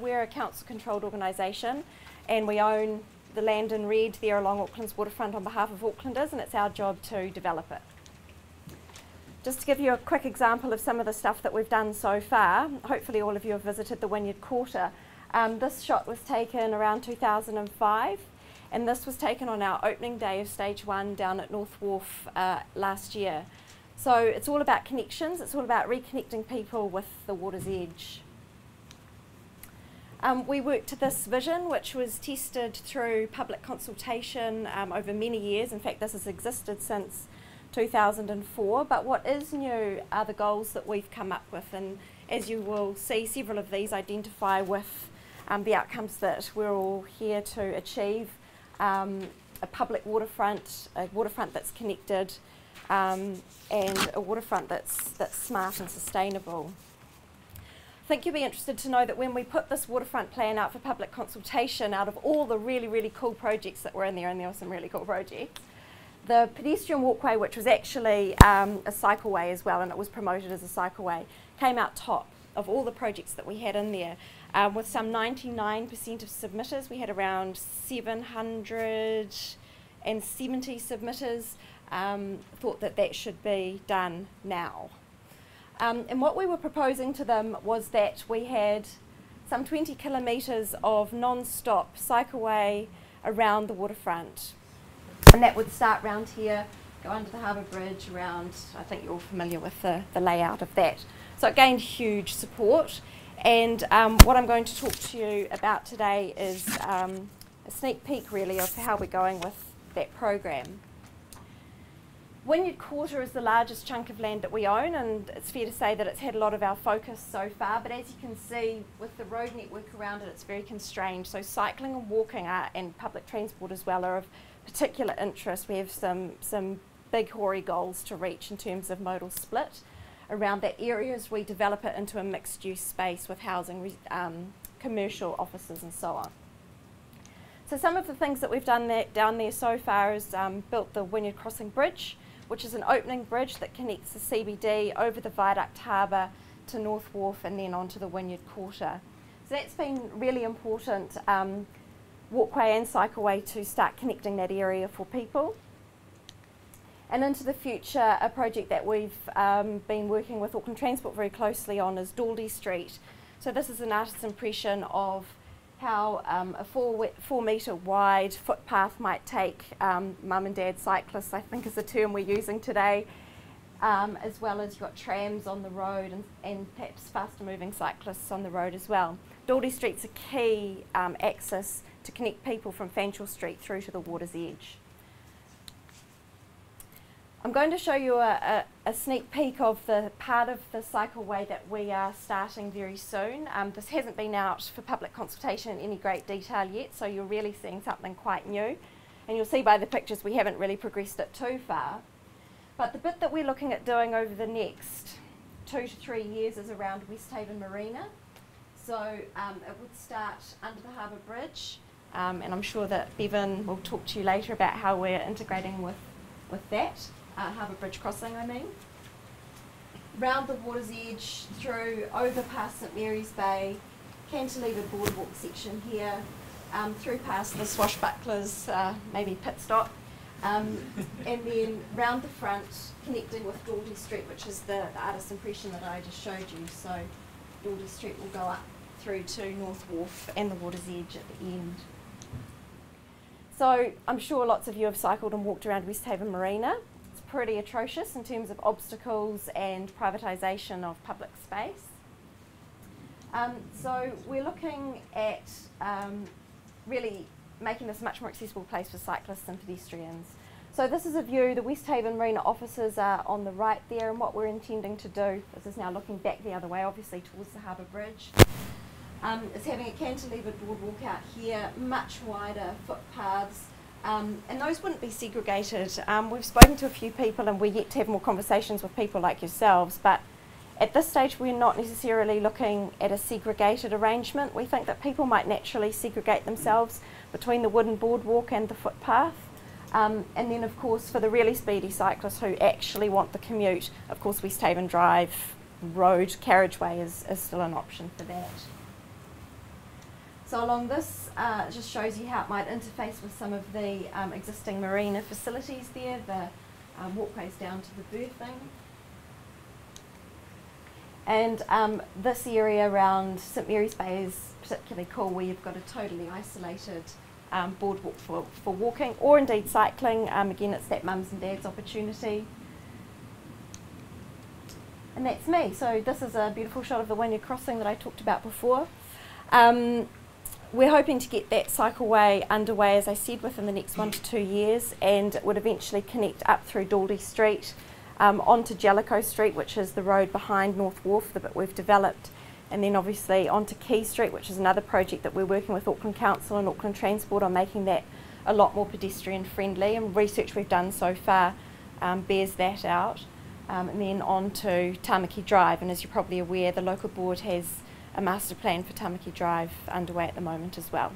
We're a council-controlled organisation and we own the land in red there along Auckland's waterfront on behalf of Aucklanders, and it's our job to develop it. Just to give you a quick example of some of the stuff that we've done so far, hopefully all of you have visited the Wynyard Quarter. This shot was taken around 2005, and this was taken on our opening day of Stage 1 down at North Wharf last year. So it's all about connections, it's all about reconnecting people with the water's edge. We worked to this vision, which was tested through public consultation over many years. In fact, this has existed since 2004, but what is new are the goals that we've come up with, and as you will see, several of these identify with the outcomes that we're all here to achieve. A public waterfront, a waterfront that's connected, and a waterfront that's smart and sustainable. I think you'll be interested to know that when we put this waterfront plan out for public consultation, out of all the really, really cool projects that were in there, and there were some really cool projects, the pedestrian walkway, which was actually a cycleway as well, and it was promoted as a cycleway, came out top of all the projects that we had in there. With some 99% of submitters, we had around 770 submitters, thought that that should be done now. And what we were proposing to them was that we had some 20 kilometres of non-stop cycleway around the waterfront. And that would start round here, go under the harbour bridge, around, I think you're all familiar with the layout of that. So it gained huge support. And what I'm going to talk to you about today is a sneak peek really of how we're going with that program. Wynyard Quarter is the largest chunk of land that we own, and it's fair to say that it's had a lot of our focus so far, but as you can see with the road network around it, it's very constrained. So cycling and walking and public transport as well are of particular interest. We have some big hoary goals to reach in terms of modal split around that area as we develop it into a mixed use space with housing, commercial offices and so on. So some of the things that we've done down there so far is built the Wynyard Crossing Bridge, which is an opening bridge that connects the CBD over the Viaduct Harbour to North Wharf and then onto the Wynyard Quarter. So that's been really important walkway and cycleway to start connecting that area for people. And into the future, a project that we've been working with Auckland Transport very closely on is Daldy Street. So this is an artist's impression of how a 4 metre wide footpath might take mum and dad cyclists, I think is the term we're using today, as well as you've got trams on the road and perhaps faster moving cyclists on the road as well. Daldy Street's a key axis to connect people from Fanshawe Street through to the water's edge. I'm going to show you a sneak peek of the part of the cycleway that we are starting very soon. This hasn't been out for public consultation in any great detail yet, so you're really seeing something quite new. And you'll see by the pictures we haven't really progressed it too far. But the bit that we're looking at doing over the next 2 to 3 years is around Westhaven Marina. So it would start under the harbour bridge, and I'm sure that Bevan will talk to you later about how we're integrating with that. Harbour Bridge crossing, I mean. Round the water's edge, through over past St Mary's Bay, cantilever boardwalk section here, through past the Swashbucklers, maybe pit stop, and then round the front, connecting with Daldy Street, which is the artist's impression that I just showed you. So Daldy Street will go up through to North Wharf and the water's edge at the end. So I'm sure lots of you have cycled and walked around Westhaven Marina. Pretty atrocious in terms of obstacles and privatisation of public space. So we're looking at really making this a much more accessible place for cyclists and pedestrians. So this is a view, the Westhaven Marina offices are on the right there, and what we're intending to do, this is now looking back the other way, obviously towards the harbour bridge, is having a cantilevered boardwalk out here, much wider footpaths, and those wouldn't be segregated. We've spoken to a few people and we're yet to have more conversations with people like yourselves, but at this stage we're not necessarily looking at a segregated arrangement. We think that people might naturally segregate themselves between the wooden boardwalk and the footpath. And then of course for the really speedy cyclists who actually want the commute, of course Westhaven Drive road carriageway is still an option for that. So along this, it just shows you how it might interface with some of the existing marina facilities there, the walkways down to the berthing. And this area around St Mary's Bay is particularly cool, where you've got a totally isolated boardwalk for walking, or indeed cycling. Again, it's that mums and dads opportunity. And that's me. So this is a beautiful shot of the Wynyard Crossing that I talked about before. We're hoping to get that cycleway underway, as I said, within the next 1 to 2 years, and it would eventually connect up through Daldy Street onto Jellicoe Street, which is the road behind North Wharf, the bit we've developed, and then obviously onto Quay Street, which is another project that we're working with Auckland Council and Auckland Transport on, making that a lot more pedestrian friendly, and research we've done so far bears that out. And then on to Tamaki Drive, and as you're probably aware, the local board has a master plan for Tamaki Drive underway at the moment as well.